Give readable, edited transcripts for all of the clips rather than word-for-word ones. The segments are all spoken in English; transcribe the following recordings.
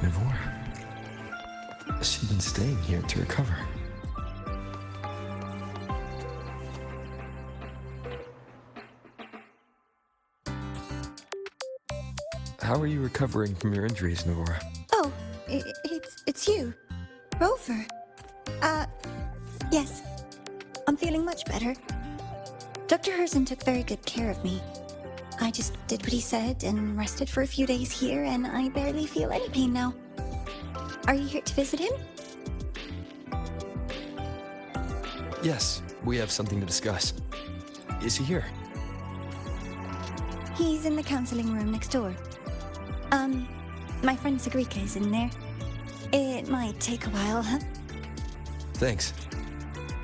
Mivor. She's been staying here to recover. How are you recovering from your injuries, Mivora? Oh, it's you. Rover. Yes. I'm feeling much better. Dr. Herson took very good care of me. I just did what he said and rested for a few days here, and I barely feel any pain now. Are you here to visit him? Yes, we have something to discuss. Is he here? He's in the counseling room next door. My friend Segue is in there. It might take a while, huh? Thanks.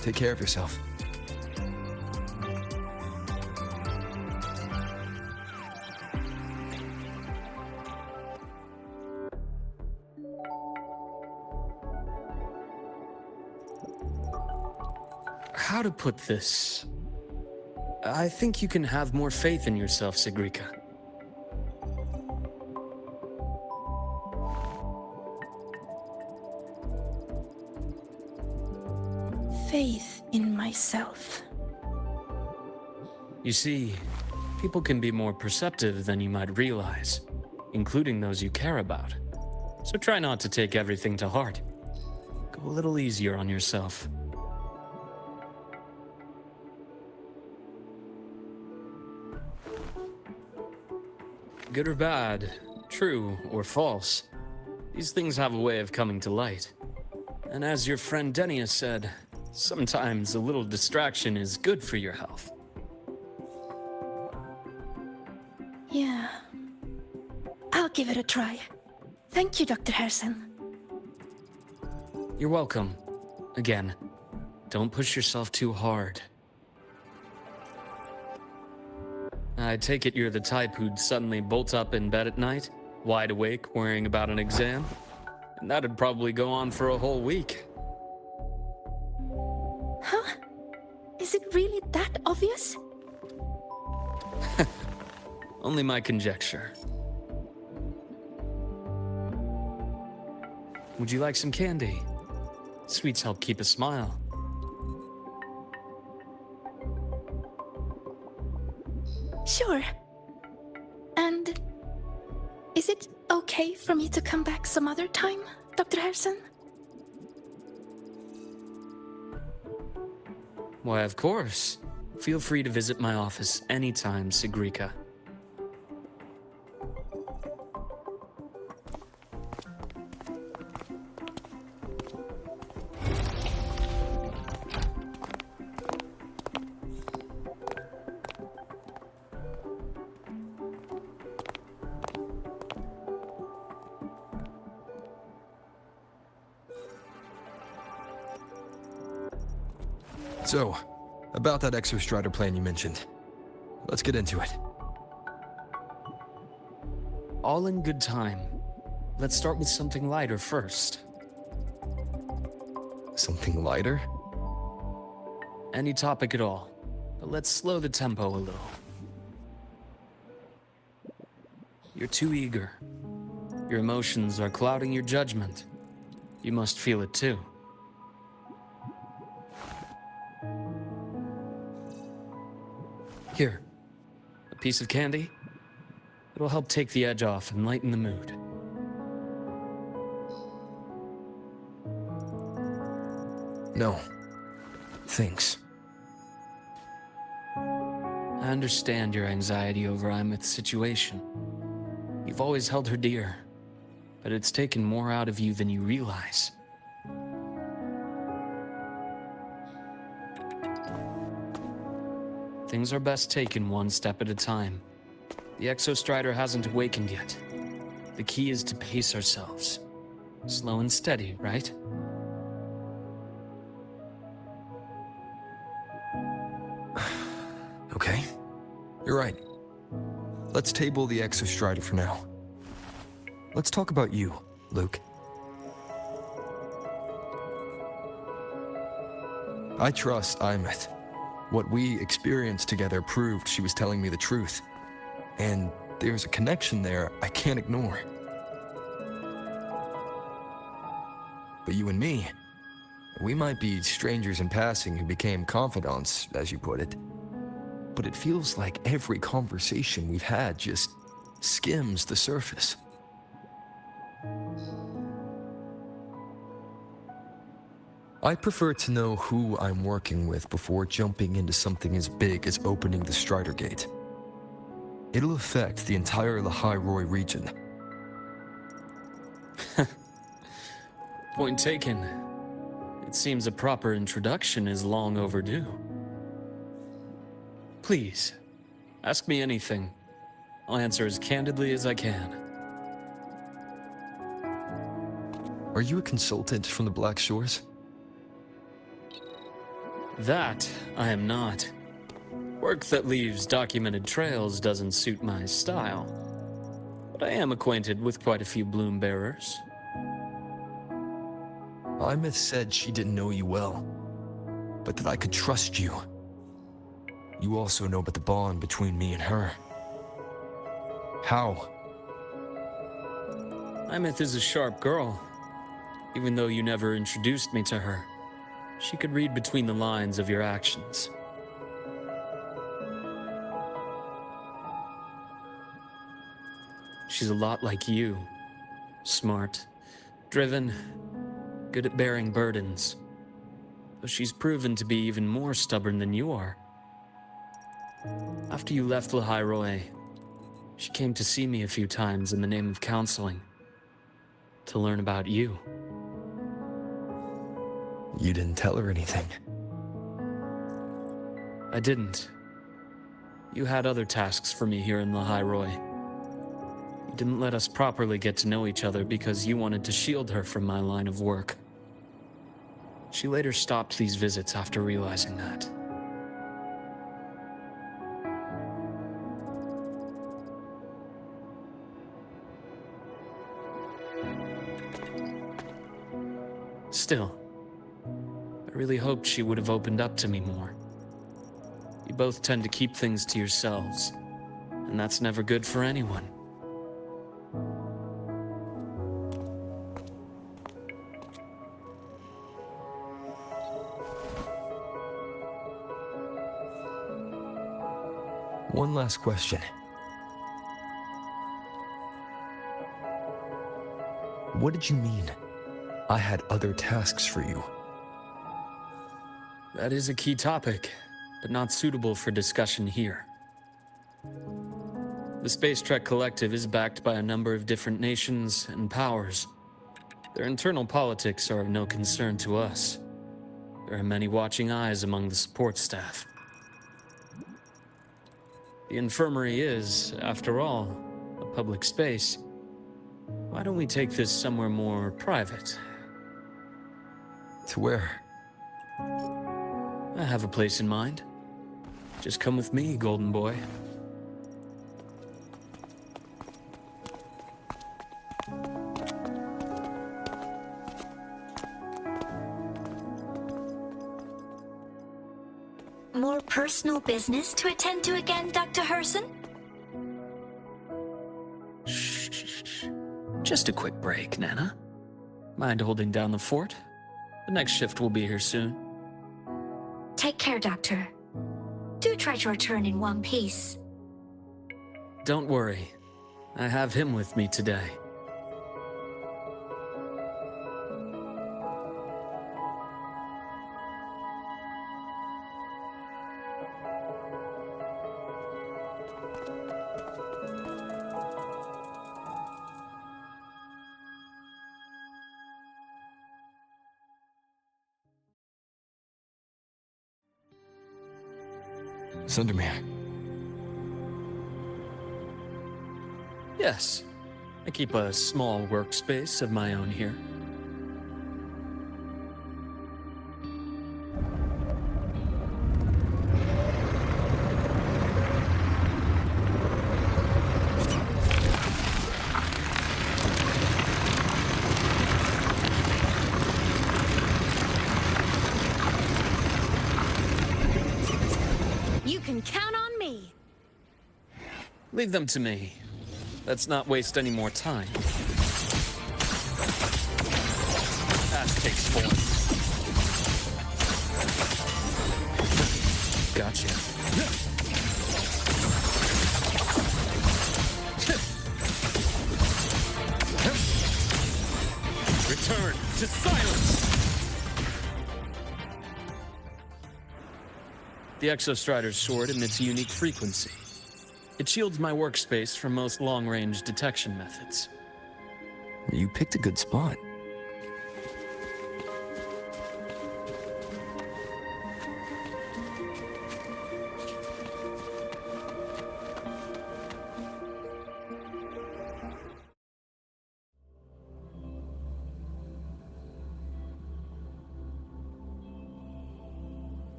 Take care of yourself. How to put this? I think you can have more faith in yourself, Segue. Faith in myself. You see, people can be more perceptive than you might realize, including those you care about. So try not to take everything to heart. Go a little easier on yourself. Good or bad, true or false, these things have a way of coming to light. And as your friend Denia said, sometimes a little distraction is good for your health. Yeah. I'll give it a try. Thank you, Dr. Herson. You're welcome. Again, don't push yourself too hard. I take it you're the type who'd suddenly bolt up in bed at night, wide awake, worrying about an exam? And that'd probably go on for a whole week. Huh? Is it really that obvious? Only my conjecture. Would you like some candy? Sweets help keep a smile. Sure. And is it okay for me to come back some other time, Dr. Herson? Why, of course. Feel free to visit my office anytime, Segue. So, about that exostrider plan you mentioned. Let's get into it. All in good time. Let's start with something lighter first. Something lighter? Any topic at all, but let's slow the tempo a little. You're too eager. Your emotions are clouding your judgment. You must feel it too. Here, a piece of candy. It'll help take the edge off and lighten the mood. No. Thanks. I understand your anxiety over Imith's situation. You've always held her dear, but it's taken more out of you than you realize. Things are best taken one step at a time. The Exostrider hasn't awakened yet. The key is to pace ourselves. Slow and steady, right? Okay. You're right. Let's table the Exostrider for now. Let's talk about you, Luuk. I trust Imith. What we experienced together proved she was telling me the truth. And there's a connection there I can't ignore. But you and me, we might be strangers in passing who became confidants, as you put it. But it feels like every conversation we've had just skims the surface. I prefer to know who I'm working with before jumping into something as big as opening the Strider Gate. It'll affect the entire Lahai Roi region. Point taken. It seems a proper introduction is long overdue. Please, ask me anything. I'll answer as candidly as I can. Are you a consultant from the Black Shores? That I am not. Work that leaves documented trails doesn't suit my style. But I am acquainted with quite a few bloom bearers. Imeth said she didn't know you well, but that I could trust you. You also know about the bond between me and her. How? Imeth is a sharp girl. Even though you never introduced me to her, she could read between the lines of your actions. She's a lot like you. Smart, driven, good at bearing burdens. Though she's proven to be even more stubborn than you are. After you left Lahai Roi, she came to see me a few times in the name of counseling. To learn about you. You didn't tell her anything. I didn't. You had other tasks for me here in Lahai Roi. You didn't let us properly get to know each other because you wanted to shield her from my line of work. She later stopped these visits after realizing that. Still, I really hoped she would have opened up to me more. You both tend to keep things to yourselves, and that's never good for anyone. One last question. What did you mean? I had other tasks for you. That is a key topic, but not suitable for discussion here. The Space Trek Collective is backed by a number of different nations and powers. Their internal politics are of no concern to us. There are many watching eyes among the support staff. The infirmary is, after all, a public space. Why don't we take this somewhere more private? To where? I have a place in mind. Just come with me, Golden Boy. More personal business to attend to again, Dr. Herson? Shh. Just a quick break, Nana. Mind holding down the fort? The next shift will be here soon. Take care, Doctor. Do try to return in one piece. Don't worry. I have him with me today. Sundermere. Yes. I keep a small workspace of my own here. You can count on me. Leave them to me. Let's not waste any more time. Past takes form. Gotcha. Return to silence! The Exostrider's sword emits a unique frequency. It shields my workspace from most long-range detection methods. You picked a good spot.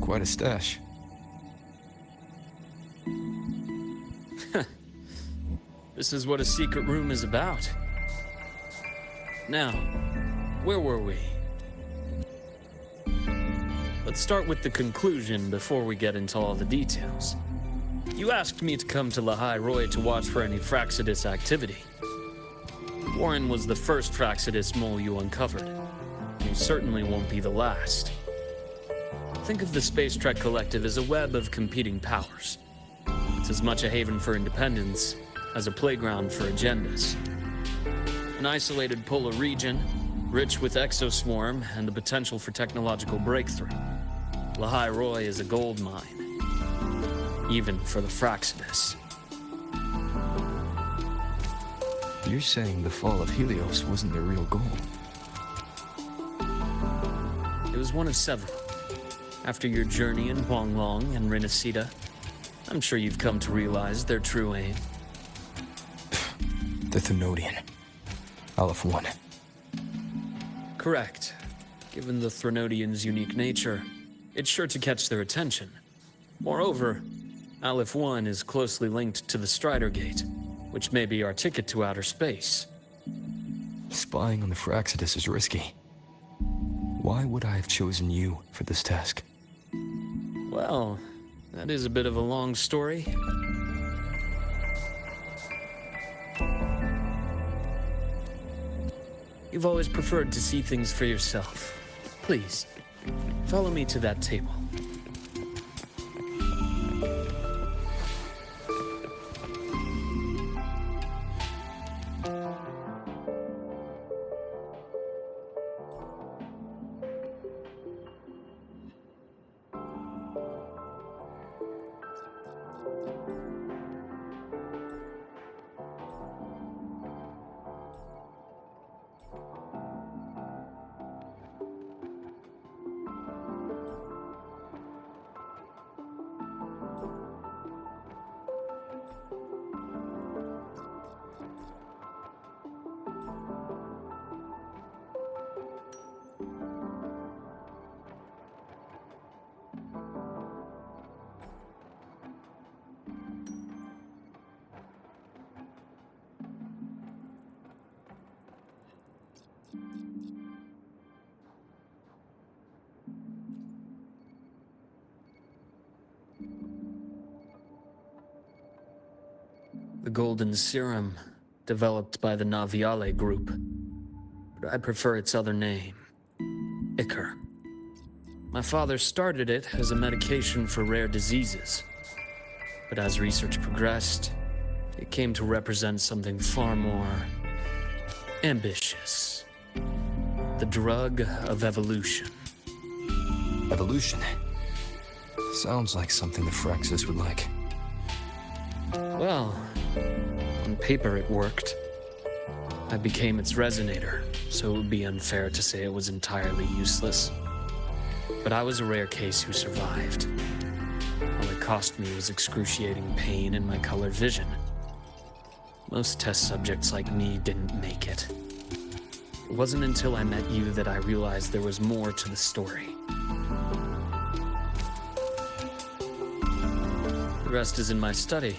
Quite a stash. This is what a secret room is about. Now, where were we? Let's start with the conclusion before we get into all the details. You asked me to come to Lahai Roi to watch for any Fraxidus activity. Warren was the first Fraxidus mole you uncovered. He certainly won't be the last. Think of the Space Trek Collective as a web of competing powers. It's as much a haven for independence as a playground for agendas. An isolated polar region, rich with exoswarm and the potential for technological breakthrough. Lahai Roi is a gold mine, even for the Fraxidus. You're saying the fall of Helios wasn't their real goal? It was one of several. After your journey in Huanglong and Renacida, I'm sure you've come to realize their true aim. The Thenodian. Aleph 1. Correct. Given the Thenodian's unique nature, it's sure to catch their attention. Moreover, Aleph 1 is closely linked to the Strider Gate, which may be our ticket to outer space. Spying on the Fraxidus is risky. Why would I have chosen you for this task? Well, that is a bit of a long story. You've always preferred to see things for yourself. Please, follow me to that table. The golden serum, developed by the Naviale group. But I prefer its other name, Ichor. My father started it as a medication for rare diseases. But as research progressed, it came to represent something far more ambitious. The drug of evolution. Evolution? Sounds like something the Fraxis would like. Well, on paper it worked. I became its resonator, so it would be unfair to say it was entirely useless. But I was a rare case who survived. All it cost me was excruciating pain and my color vision. Most test subjects like me didn't make it. It wasn't until I met you that I realized there was more to the story. The rest is in my study,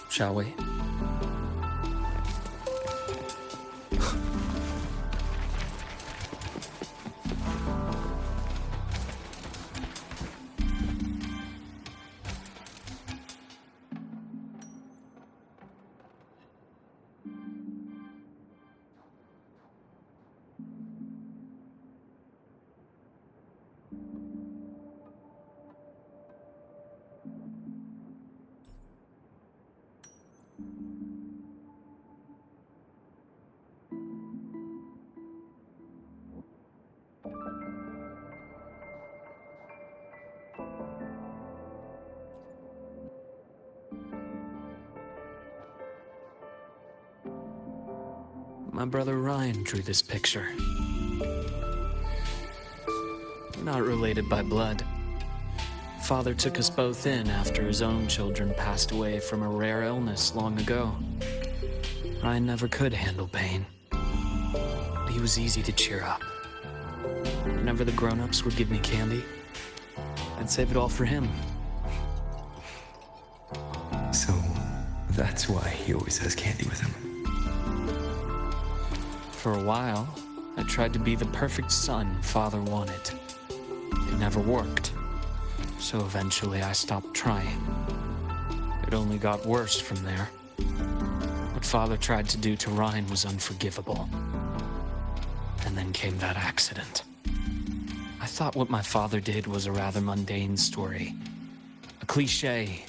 shall we? My brother Ryan drew this picture. We're not related by blood. Father took us both in after his own children passed away from a rare illness long ago. Ryan never could handle pain. But he was easy to cheer up. Whenever the grown-ups would give me candy, I'd save it all for him. So, that's why he always has candy with him. For a while, I tried to be the perfect son Father wanted. It never worked. So eventually I stopped trying. It only got worse from there. What Father tried to do to Ryan was unforgivable. And then came that accident. I thought what my father did was a rather mundane story. A cliché.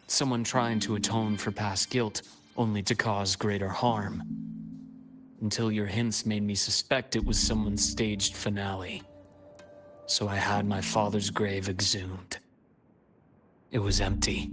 Someone trying to atone for past guilt, only to cause greater harm. Until your hints made me suspect it was someone's staged finale. So I had my father's grave exhumed. It was empty.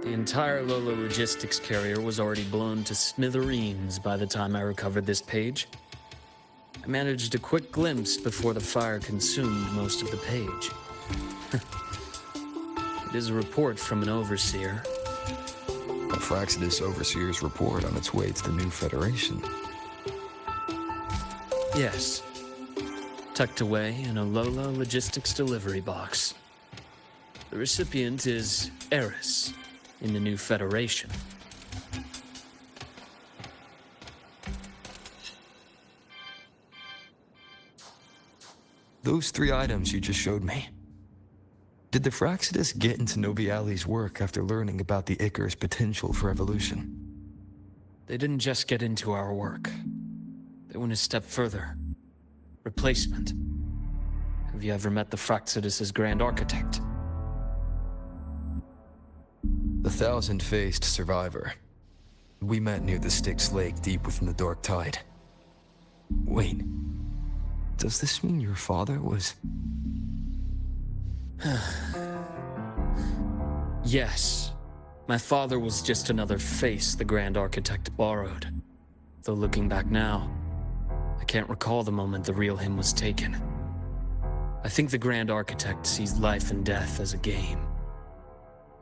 The entire Lola logistics carrier was already blown to smithereens by the time I recovered this page. I managed a quick glimpse before the fire consumed most of the page. It is a report from an overseer. A Fraxidus Overseer's report on its way to the new Federation. Yes. Tucked away in a Lola logistics delivery box. The recipient is Eris in the new Federation. Those 3 items you just showed me. Did the Fraxidus get into Noviali's work after learning about the Icar's potential for evolution? They didn't just get into our work. They went a step further. Replacement. Have you ever met the Fraxidus's Grand Architect? The thousand-faced survivor. We met near the Styx Lake deep within the Dark Tide. Wait. Does this mean your father was... Yes. My father was just another face the Grand Architect borrowed. Though looking back now, I can't recall the moment the real him was taken. I think the Grand Architect sees life and death as a game.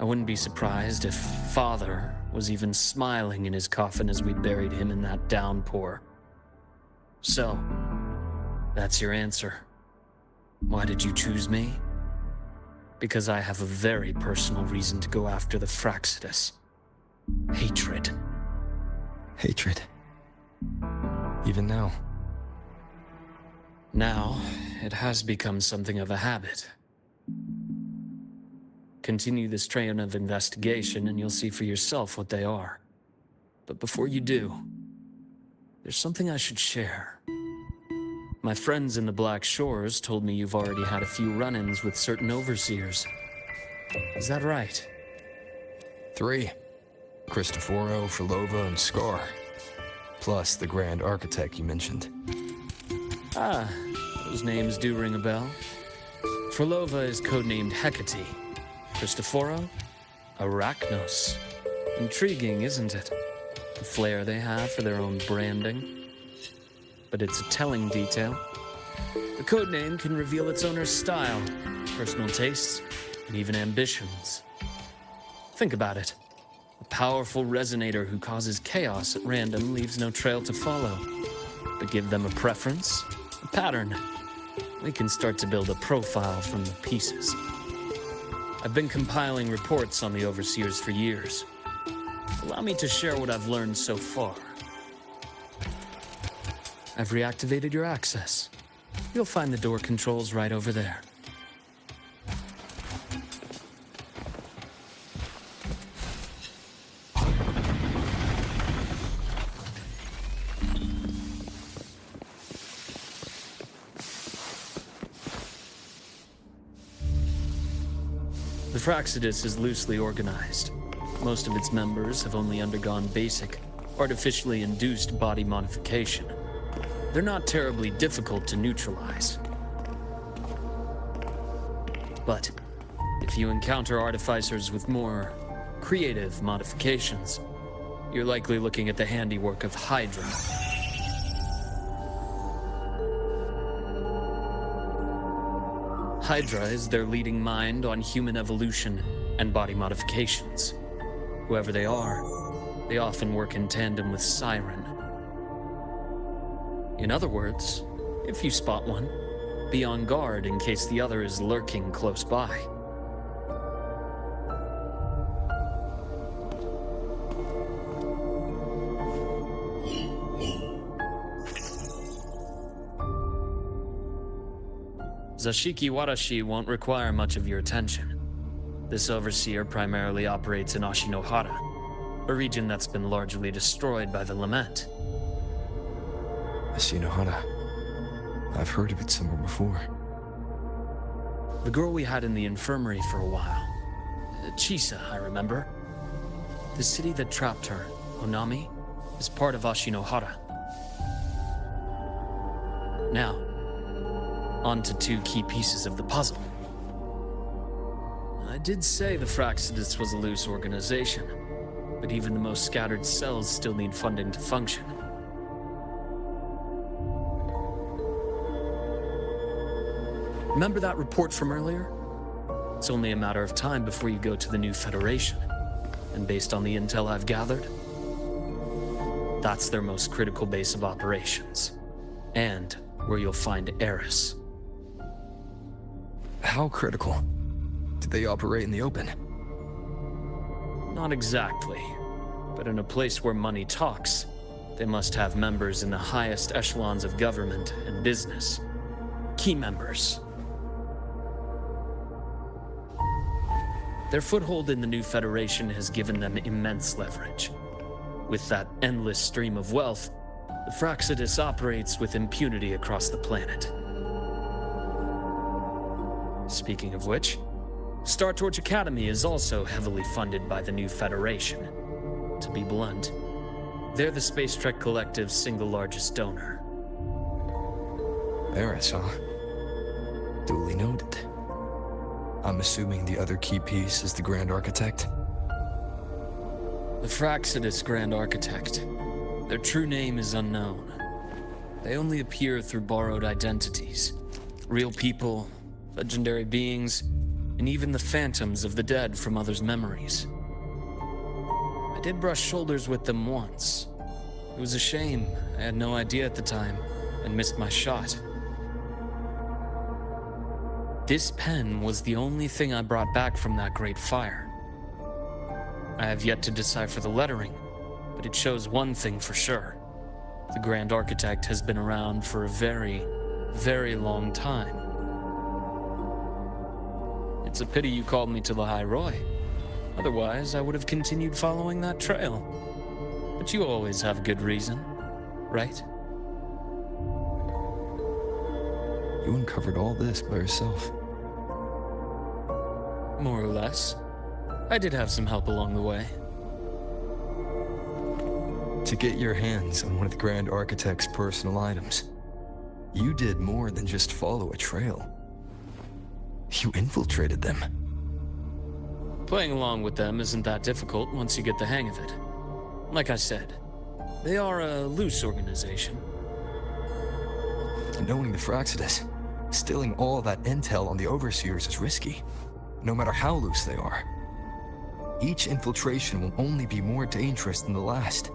I wouldn't be surprised if Father was even smiling in his coffin as we buried him in that downpour. So, that's your answer. Why did you choose me? Because I have a very personal reason to go after the Fraxidus. Hatred. Hatred. Even now. Now, it has become something of a habit. Continue this train of investigation and you'll see for yourself what they are. But before you do, there's something I should share. My friends in the Black Shores told me you've already had a few run-ins with certain overseers. Is that right? 3. Cristoforo, Filova, and Scar. Plus the Grand Architect you mentioned. Ah, those names do ring a bell. Filova is codenamed Hecate. Cristoforo? Arachnos. Intriguing, isn't it? The flair they have for their own branding. But it's a telling detail. The codename can reveal its owner's style, personal tastes, and even ambitions. Think about it. A powerful resonator who causes chaos at random leaves no trail to follow. But give them a preference, a pattern, we can start to build a profile from the pieces. I've been compiling reports on the Overseers for years. Allow me to share what I've learned so far. I've reactivated your access. You'll find the door controls right over there. The Fraxidus is loosely organized. Most of its members have only undergone basic, artificially induced body modification. They're not terribly difficult to neutralize. But if you encounter artificers with more creative modifications, you're likely looking at the handiwork of Hydra. Hydra is their leading mind on human evolution and body modifications. Whoever they are, they often work in tandem with Siren. In other words, if you spot one, be on guard in case the other is lurking close by. Zashiki Warashi won't require much of your attention. This overseer primarily operates in Ashinohara, a region that's been largely destroyed by the Lament. Ashinohara. I've heard of it somewhere before. The girl we had in the infirmary for a while. Chisa, I remember. The city that trapped her, Onami, is part of Ashinohara. Now, on to two key pieces of the puzzle. I did say the Fraxidus was a loose organization, but even the most scattered cells still need funding to function. Remember that report from earlier? It's only a matter of time before you go to the new Federation. And based on the intel I've gathered, that's their most critical base of operations. And where you'll find Eris. How critical? Do they operate in the open? Not exactly. But in a place where money talks, they must have members in the highest echelons of government and business. Key members. Their foothold in the new Federation has given them immense leverage. With that endless stream of wealth, the Fraxidus operates with impunity across the planet. Speaking of which, Star Torch Academy is also heavily funded by the new Federation. To be blunt, they're the Space Trek Collective's single largest donor. Eris, huh? Duly noted. I'm assuming the other key piece is the Grand Architect? The Fraxidus Grand Architect. Their true name is unknown. They only appear through borrowed identities. Real people, legendary beings, and even the phantoms of the dead from others' memories. I did brush shoulders with them once. It was a shame. I had no idea at the time, and missed my shot. This pen was the only thing I brought back from that great fire. I have yet to decipher the lettering, but it shows one thing for sure. The Grand Architect has been around for a very, very long time. It's a pity you called me to Lahai Roi. Otherwise, I would have continued following that trail. But you always have a good reason, right? You uncovered all this by yourself. More or less. I did have some help along the way. To get your hands on one of the Grand Architect's personal items, you did more than just follow a trail. You infiltrated them. Playing along with them isn't that difficult once you get the hang of it. Like I said, they are a loose organization. Knowing the Fraxidus, stealing all that intel on the Overseers is risky, no matter how loose they are. Each infiltration will only be more dangerous than the last.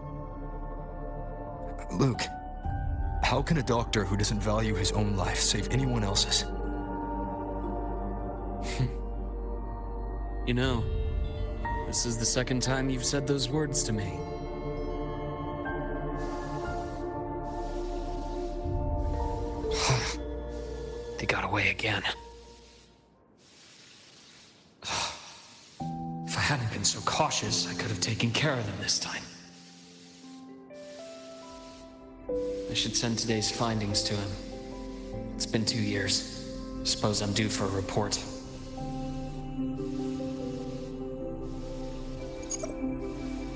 Luuk, How can a doctor who doesn't value his own life save anyone else's? You know, this is the second time you've said those words to me. They got away again. If I hadn't been so cautious, I could have taken care of them this time. I should send today's findings to him. It's been 2 years. Suppose I'm due for a report.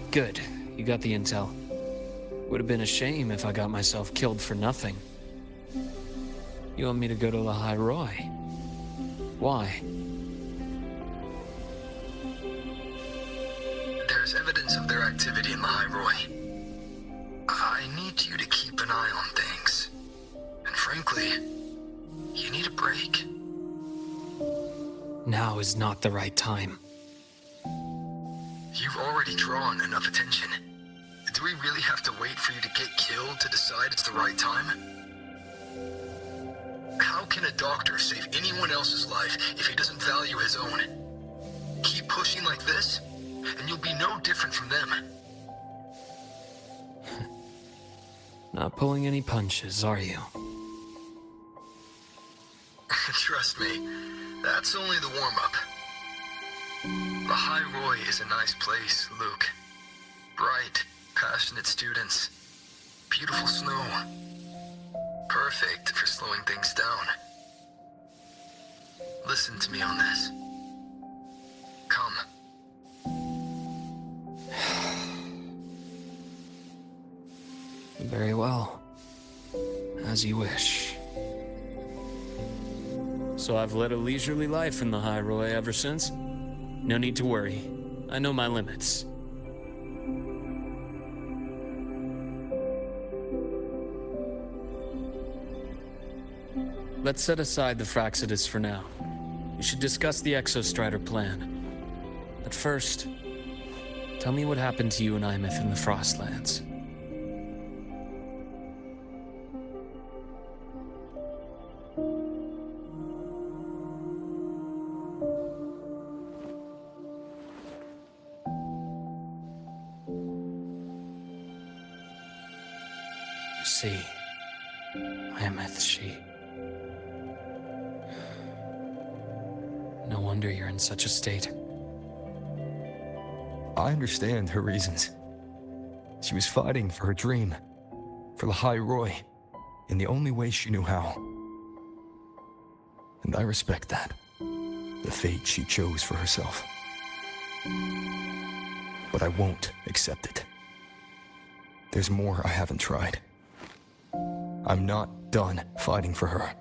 Good. You got the intel. Would have been a shame if I got myself killed for nothing. You want me to go to Lahai Roi? Why? There's evidence of their activity in Lahai Roi. I need you to keep an eye on things. And frankly, you need a break. Now is not the right time. You've already drawn enough attention. Do we really have to wait for you to get killed to decide it's the right time? How can a doctor save anyone else's life if he doesn't value his own? Keep pushing like this, and you'll be no different from them. Not pulling any punches, are you? Trust me, that's only the warm-up. Lahai Roi is a nice place, Luuk. Bright, passionate students. Beautiful snow. Perfect for slowing things down. Listen to me on this. Come. Very well. As you wish. So I've led a leisurely life in the Lahai Roi ever since? No need to worry. I know my limits. Let's set aside the Fraxidus for now. We should discuss the Exostrider plan. But first, tell me what happened to you and Imeth in the Frostlands. See, Imeth, she... No wonder you're in such a state. I understand her reasons. She was fighting for her dream, for Lahai Roi, in the only way she knew how. And I respect that, the fate she chose for herself. But I won't accept it. There's more I haven't tried. I'm not done fighting for her.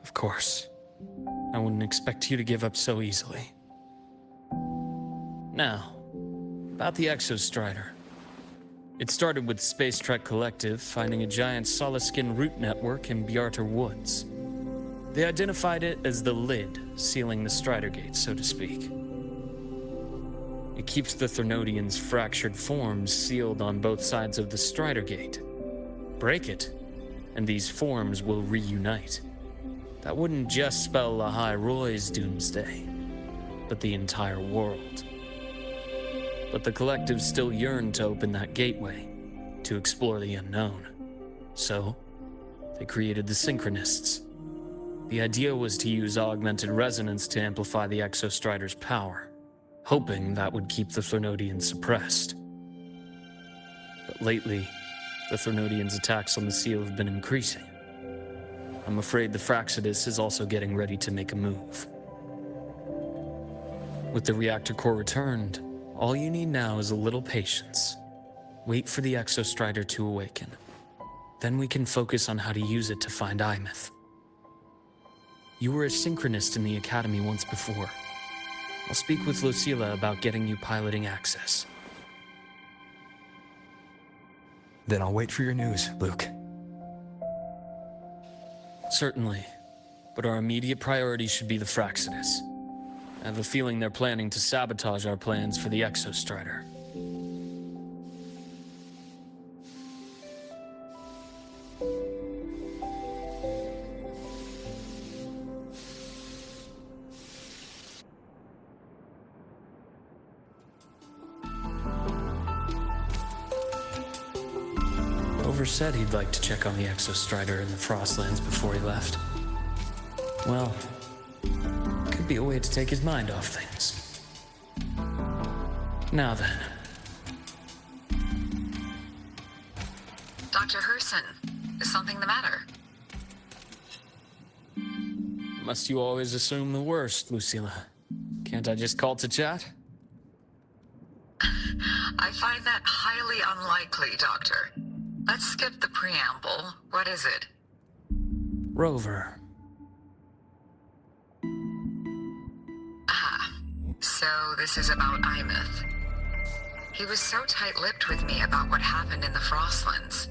Of course. I wouldn't expect you to give up so easily. Now, about the Exostrider. It started with Space Trek Collective finding a giant solid-skin root network in Bjarter Woods. They identified it as the lid, sealing the Strider Gate, so to speak. It keeps the Thernodians' fractured forms sealed on both sides of the Strider Gate. Break it, and these forms will reunite. That wouldn't just spell Lahai Roi's doomsday, but the entire world. But the Collective still yearned to open that gateway, to explore the unknown. So, they created the Synchronists. The idea was to use augmented resonance to amplify the Exostrider's power, hoping that would keep the Thernodians suppressed. But lately, the Thernodians' attacks on the seal have been increasing. I'm afraid the Fraxidus is also getting ready to make a move. With the reactor core returned, all you need now is a little patience. Wait for the Exostrider to awaken. Then we can focus on how to use it to find Imeth. You were a synchronist in the Academy once before. I'll speak with Lucilla about getting you piloting access. Then I'll wait for your news, Luuk. Certainly, but our immediate priority should be the Fraxidus. I have a feeling they're planning to sabotage our plans for the Exostrider. Rover said he'd like to check on the Exostrider in the Frostlands before he left. Well, could be a way to take his mind off things. Now then. Dr. Herson, is something the matter? Must you always assume the worst, Lucilla? Can't I just call to chat? I find that highly unlikely, Doctor. Let's skip the preamble. What is it? Rover. Ah, so this is about Imeth. He was so tight-lipped with me about what happened in the Frostlands.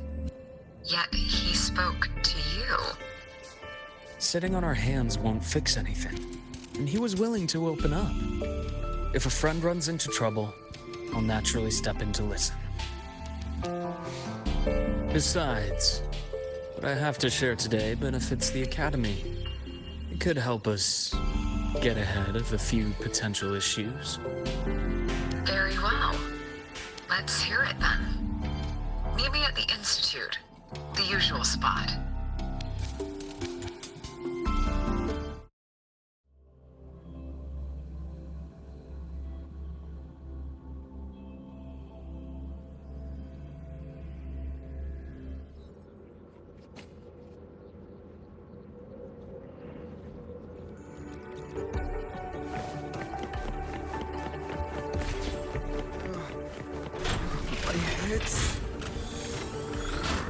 Yet he spoke to you. Sitting on our hands won't fix anything, and he was willing to open up. If a friend runs into trouble, I'll naturally step in to listen. Besides, what I have to share today benefits the Academy. It could help us get ahead of a few potential issues. Very well. Let's hear it then. Meet me at the Institute, the usual spot.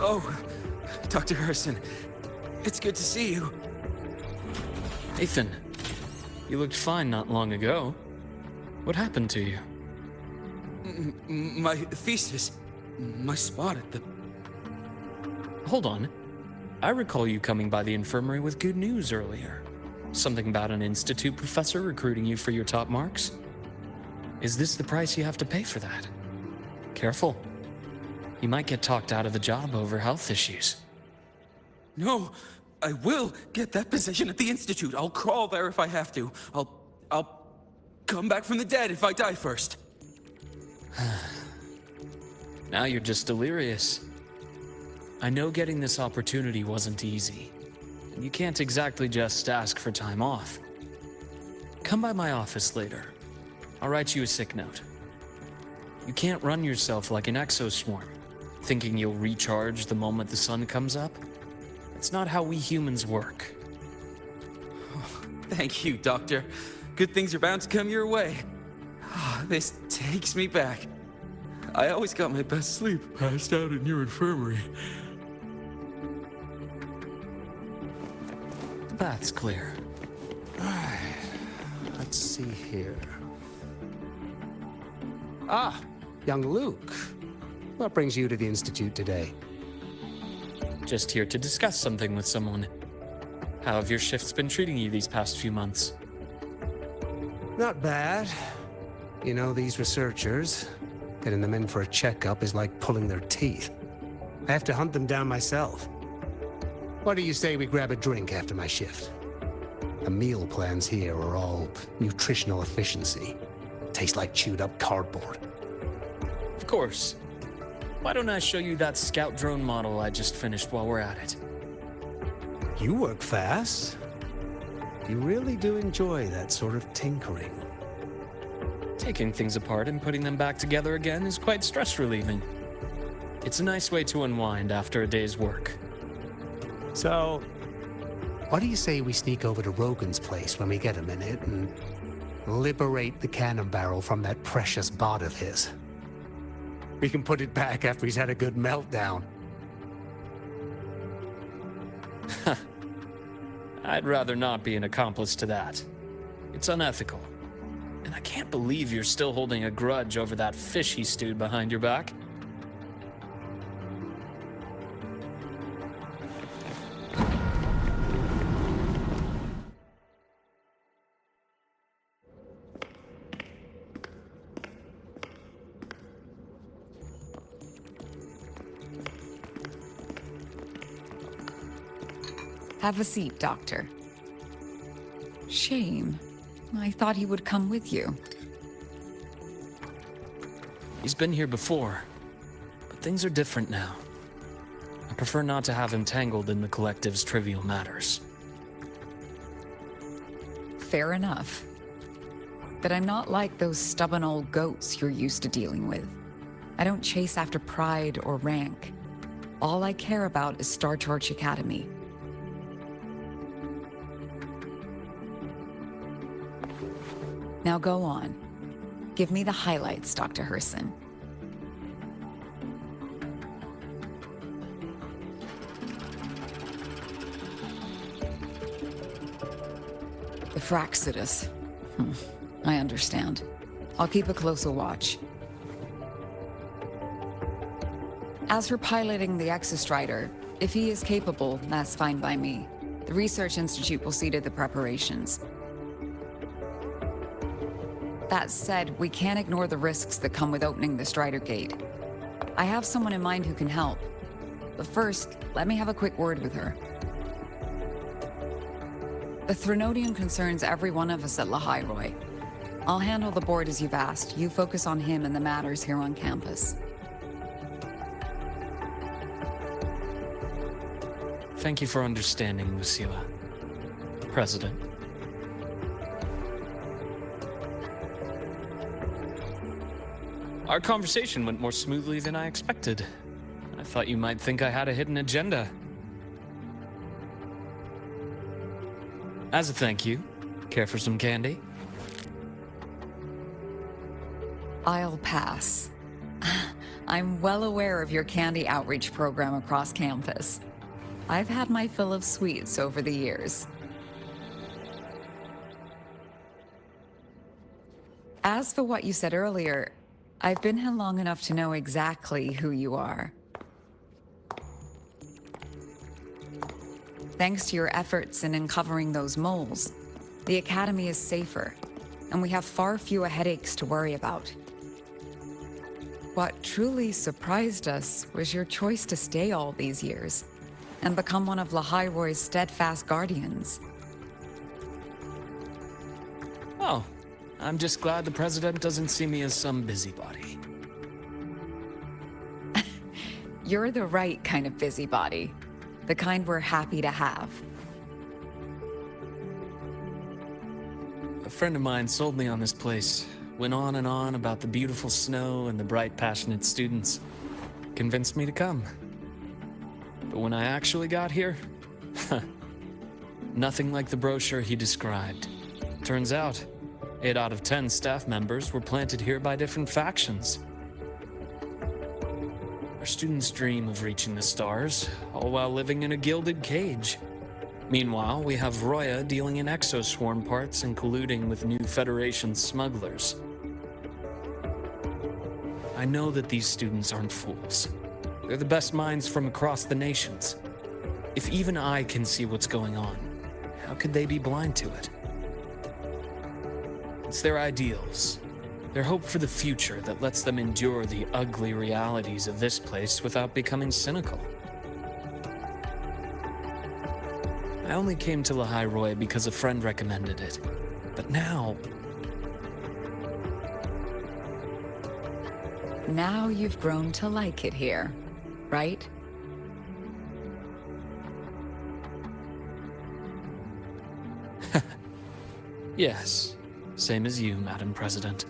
Oh, Dr. Herson, it's good to see you. Nathan, you looked fine not long ago. What happened to you? My thesis, my spot at the... Hold on. I recall you coming by the infirmary with good news earlier. Something about an institute professor recruiting you for your top marks? Is this the price you have to pay for that? Careful. You might get talked out of the job over health issues. No, I will get that position at the Institute. I'll crawl there if I have to. I'll come back from the dead if I die first. Now you're just delirious. I know getting this opportunity wasn't easy, and you can't exactly just ask for time off. Come by my office later. I'll write you a sick note. You can't run yourself like an exoswarm, thinking you'll recharge the moment the sun comes up. It's not how we humans work. Thank you, Doctor. Good things are bound to come your way. This takes me back. I always got my best sleep passed out in your infirmary. The bath's clear. Let's see here. Ah, young Luuk. What brings you to the Institute today? Just here to discuss something with someone. How have your shifts been treating you these past few months? Not bad. You know, these researchers, getting them in for a checkup is like pulling their teeth. I have to hunt them down myself. What do you say we grab a drink after my shift? The meal plans here are all nutritional efficiency. Taste like chewed up cardboard. Of course. Why don't I show you that scout drone model I just finished while we're at it? You work fast. You really do enjoy that sort of tinkering. Taking things apart and putting them back together again is quite stress-relieving. It's a nice way to unwind after a day's work. So, what do you say we sneak over to Rogan's place when we get a minute and liberate the cannon barrel from that precious bot of his? We can put it back after he's had a good meltdown. I'd rather not be an accomplice to that. It's unethical. And I can't believe you're still holding a grudge over that fish he stewed behind your back. Have a seat, Doctor. Shame. I thought he would come with you. He's been here before, but things are different now. prefer not to have him tangled in the collective's trivial matters. Fair enough. But I'm not like those stubborn old goats you're used to dealing with. I don't chase after pride or rank. All I care about is Star Torch Academy. Now go on. Give me the highlights, Dr. Herson. The Fraxidus. I understand. I'll keep a closer watch. As for piloting the Exostrider, if he is capable, that's fine by me. The Research Institute will see to the preparations. That said, we can't ignore the risks that come with opening the Strider Gate. I have someone in mind who can help. But first, let me have a quick word with her. The Threnodium concerns every one of us at Lahai Roi. I'll handle the board as you've asked. You focus on him and the matters here on campus. Thank you for understanding, Lucilla. President. Our conversation went more smoothly than I expected. I thought you might think I had a hidden agenda. As a thank you, care for some candy? I'll pass. I'm well aware of your candy outreach program across campus. I've had my fill of sweets over the years. As for what you said earlier, I've been here long enough to know exactly who you are. Thanks to your efforts in uncovering those moles, the Academy is safer, and we have far fewer headaches to worry about. What truly surprised us was your choice to stay all these years and become one of Lahai Roi's steadfast guardians. Oh, I'm just glad the President doesn't see me as some busybody. You're the right kind of busybody. The kind we're happy to have. A friend of mine sold me on this place. Went on and on about the beautiful snow and the bright, passionate students. Convinced me to come. But when I actually got here, nothing like the brochure he described. Turns out, 8 out of 10 staff members were planted here by different factions. Our students dream of reaching the stars, all while living in a gilded cage. Meanwhile, we have Roya dealing in exoswarm parts and colluding with new Federation smugglers. I know that these students aren't fools. They're the best minds from across the nations. If even I can see what's going on, how could they be blind to it? It's their ideals, their hope for the future that lets them endure the ugly realities of this place without becoming cynical. I only came to Lahai Roi because a friend recommended it. But now... Now you've grown to like it here, right? Yes, same as you, Madam President.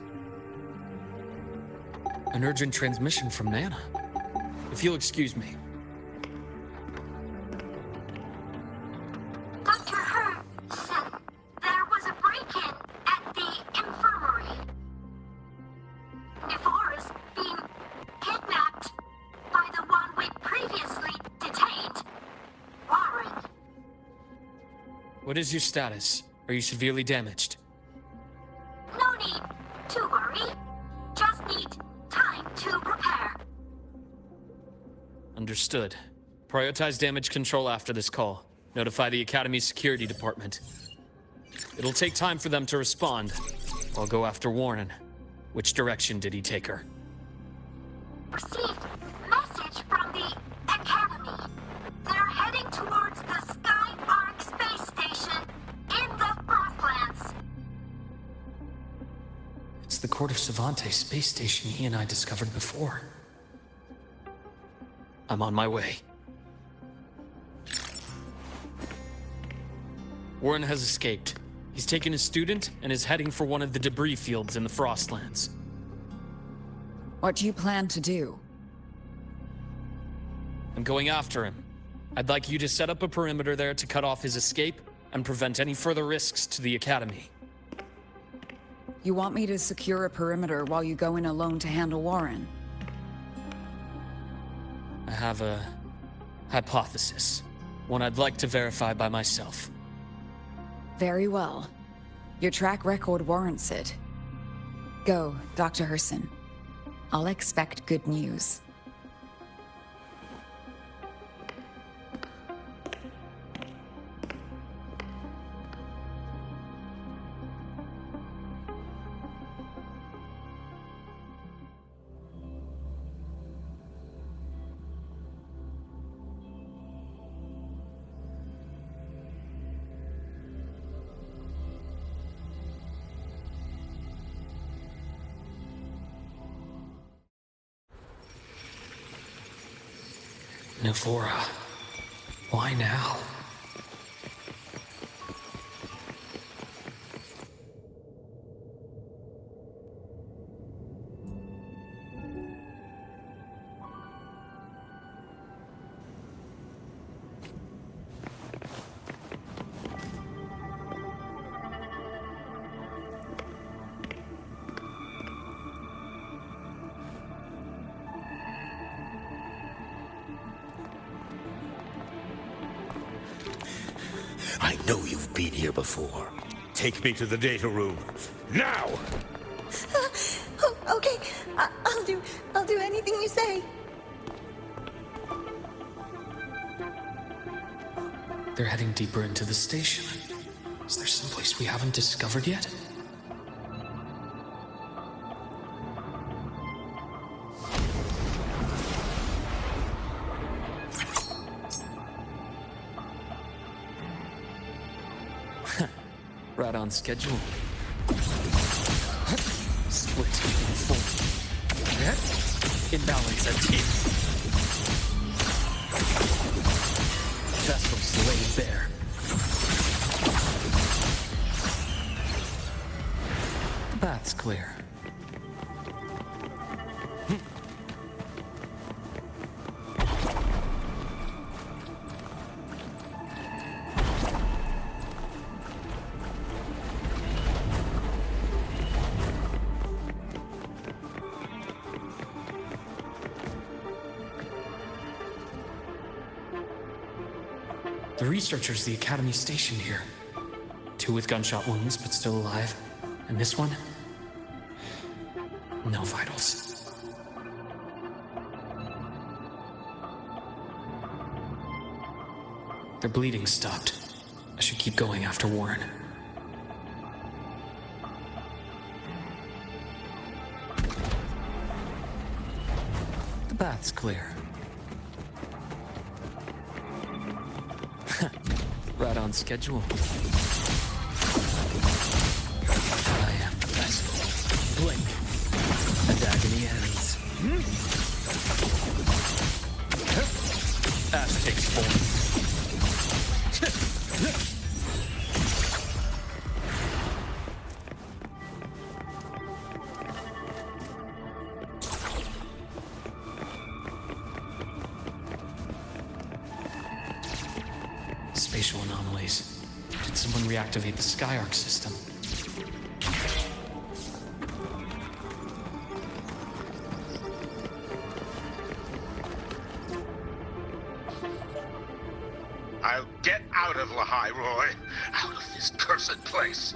An urgent transmission from Nana. If you'll excuse me. Dr. Herb said there was a break-in at the infirmary. Ivor is being kidnapped by the one we previously detained, Warren. What is your status? Are you severely damaged? No need to worry. Just need time to prepare. Understood. Prioritize damage control after this call. Notify the Academy's security department. It'll take time for them to respond. I'll go after Warren. Which direction did he take her? Received message from the Academy. They're heading towards the Sky Arc space station in the Frostlands. It's the Court of Savante space station he and I discovered before. I'm on my way. Warren has escaped. He's taken a student and is heading for one of the debris fields in the Frostlands. What do you plan to do? I'm going after him. I'd like you to set up a perimeter there to cut off his escape and prevent any further risks to the Academy. You want me to secure a perimeter while you go in alone to handle Warren? I have a hypothesis. One I'd like to verify by myself. Very well. Your track record warrants it. Go, Dr. Herson. I'll expect good news. Navora. Why now? I know you've been here before. Take me to the data room. Now! Okay, I'll do anything you say. They're heading deeper into the station. Is there someplace we haven't discovered yet? Right on schedule. Split in full. Imbalance at team. Vessels laid bare. The path's clear. The researchers the Academy stationed here. 2 with gunshot wounds, but still alive. And this one? No vitals. Their bleeding stopped. I should keep going after Warren. The path's clear. Right on schedule. I am the vessel. Blink, and agony ends. Ash takes form. Spatial anomalies. Did someone reactivate the Skyarc system? I'll get out of Lahai Roi. Out of this cursed place.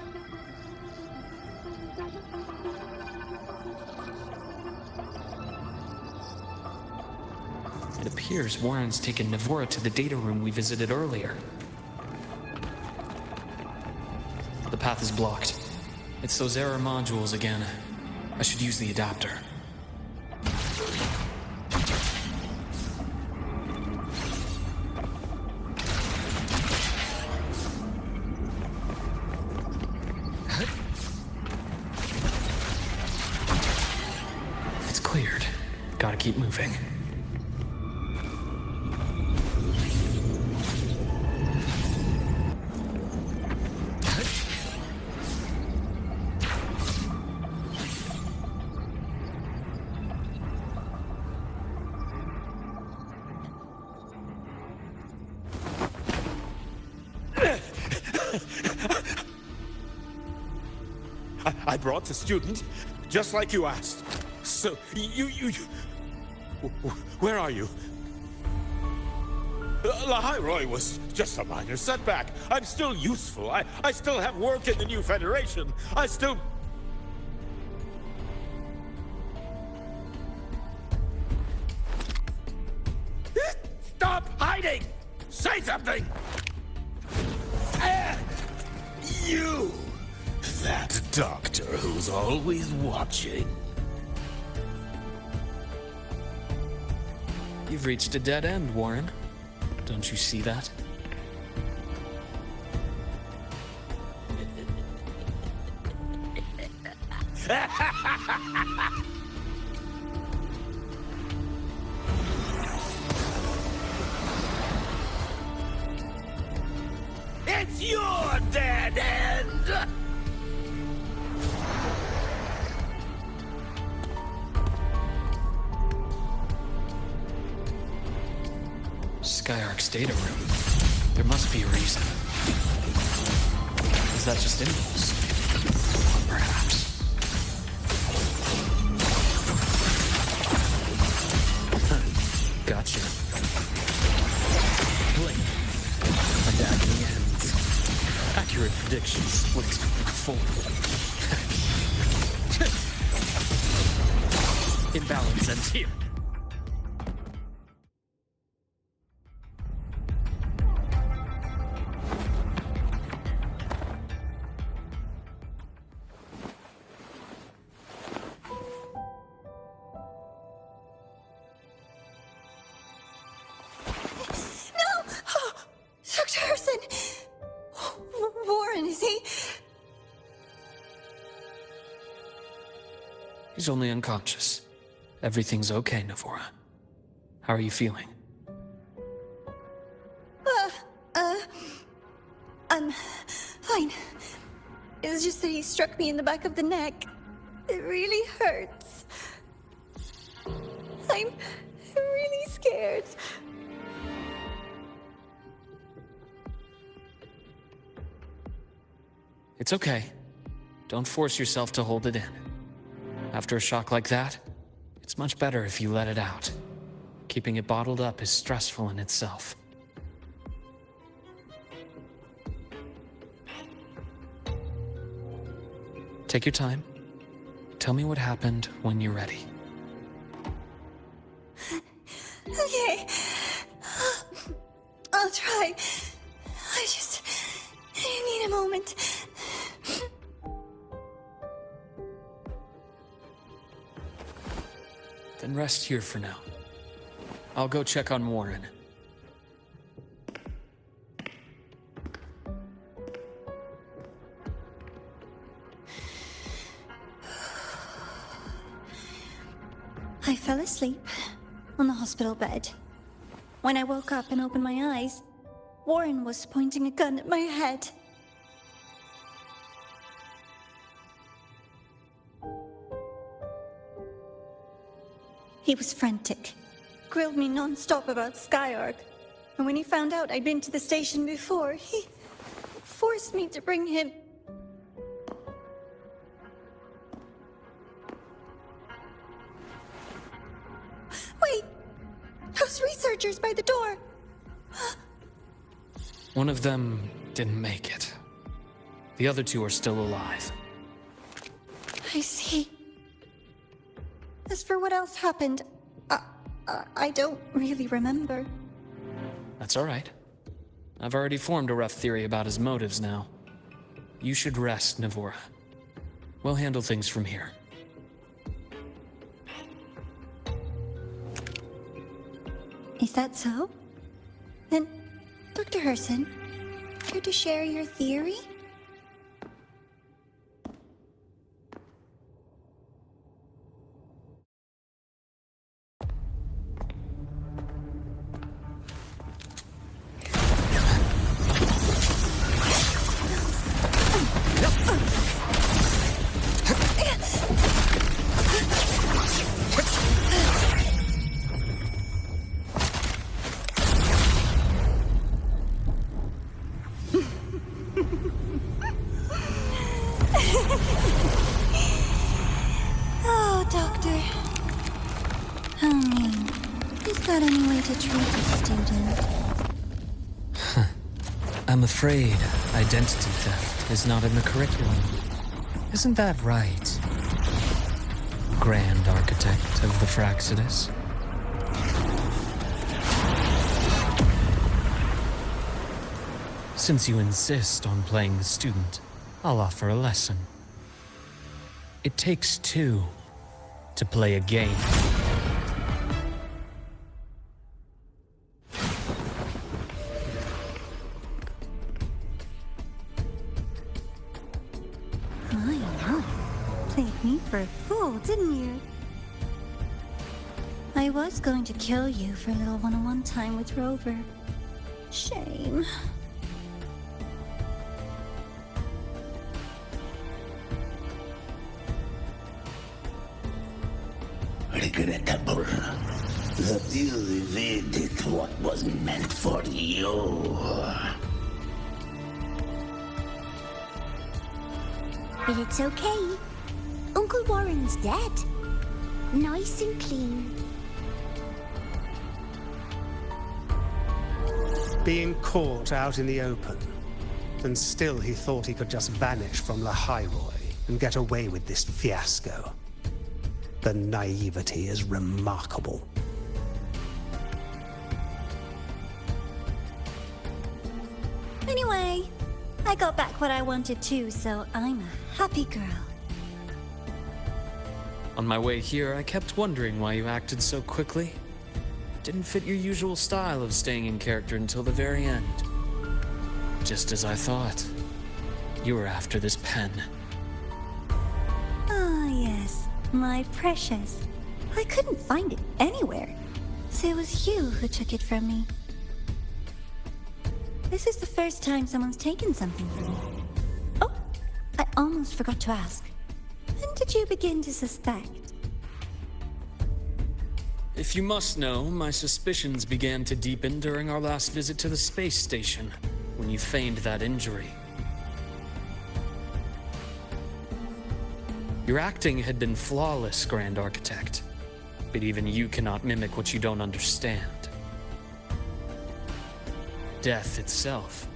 It appears Warren's taken Navora to the data room we visited earlier. The path is blocked. It's those error modules again. I should use the adapter. It's cleared. Gotta keep moving. I brought the student, just like you asked. So, where are you? Lahai Roi was just a minor setback. I'm still useful. I still have work in the new Federation. I still... Stop hiding! Say something! You! That doctor who's always watching. You've reached a dead end, Warren. Don't you see that? It's your dead end! Skyark's data room. There must be a reason. Is that just impulse? Or perhaps. Gotcha. Blink. And agony ends. Accurate predictions. What's full. Imbalance ends here. Dr. Herson! Warren, is he? He's only unconscious. Everything's okay, Navora. How are you feeling? I'm fine. It's just that he struck me in the back of the neck. It really hurts. I'm really scared. It's okay. Don't force yourself to hold it in. After a shock like that, it's much better if you let it out. Keeping it bottled up is stressful in itself. Take your time. Tell me what happened when you're ready. Okay. I'll try. I just need a moment. Then rest here for now. I'll go check on Warren. I fell asleep on the hospital bed. When I woke up and opened my eyes, Warren was pointing a gun at my head. He was frantic, grilled me non-stop about Skyark, and when he found out I'd been to the station before, he forced me to bring him. Wait! Those researchers by the door! One of them didn't make it. The other two are still alive. I see. As for what else happened, I don't really remember. That's all right. I've already formed a rough theory about his motives now. You should rest, Navora. We'll handle things from here. Is that so? Then, Dr. Herson, care to share your theory? that any way to treat a student? I'm afraid identity theft is not in the curriculum. Isn't that right, Grand Architect of the Fraxidus? Since you insist on playing the student, I'll offer a lesson. It takes two to play a game. I know. Played me for a fool, didn't you? I was going to kill you for a little one-on-one time with Rover. Shame. Regrettable that you evaded what was meant for you. But it's okay. Uncle Warren's dead. Nice and clean. Being caught out in the open. And still he thought he could just vanish from Lahai Roi and get away with this fiasco. The naivety is remarkable. Anyway, I got back what I wanted too, so I'm a happy girl. On my way here, I kept wondering why you acted so quickly. Didn't fit your usual style of staying in character until the very end. Just as I thought. You were after this pen. Ah, yes. My precious. I couldn't find it anywhere. So it was you who took it from me. This is the first time someone's taken something from me. Oh, I almost forgot to ask. When did you begin to suspect? If you must know, my suspicions began to deepen during our last visit to the space station, when you feigned that injury. Your acting had been flawless, Grand Architect, but even you cannot mimic what you don't understand. Death itself.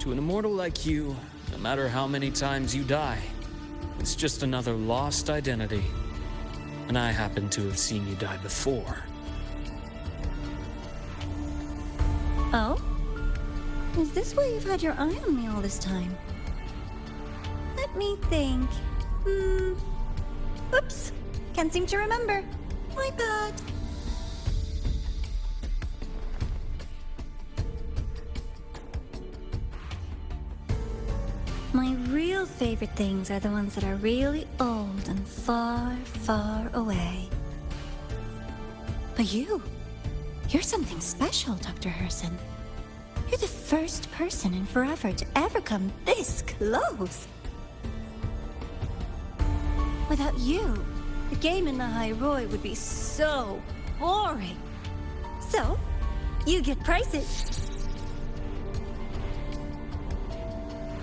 To an immortal like you, no matter how many times you die, it's just another lost identity. And I happen to have seen you die before. Oh? Is this why you've had your eye on me all this time? Let me think. Oops. Can't seem to remember. My bad. My real favorite things are the ones that are really old and far, far away. But you're something special, Dr. Herson. You're the first person in forever to ever come this close. Without you, the game in Lahai Roi would be so boring. So, you get prizes.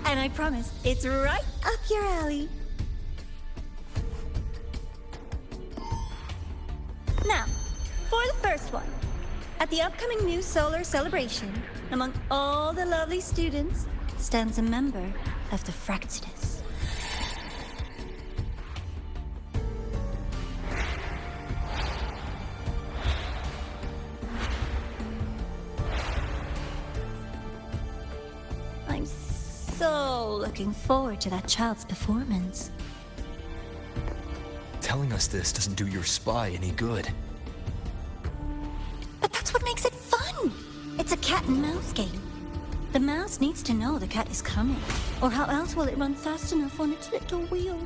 And I promise, it's right up your alley. Now, for the first one. At the upcoming new solar celebration, among all the lovely students, stands a member of the Fraxidus. I'm so looking forward to that child's performance. Telling us this doesn't do your spy any good. But that's what makes it fun! It's a cat and mouse game. The mouse needs to know the cat is coming, or how else will it run fast enough on its little wheel?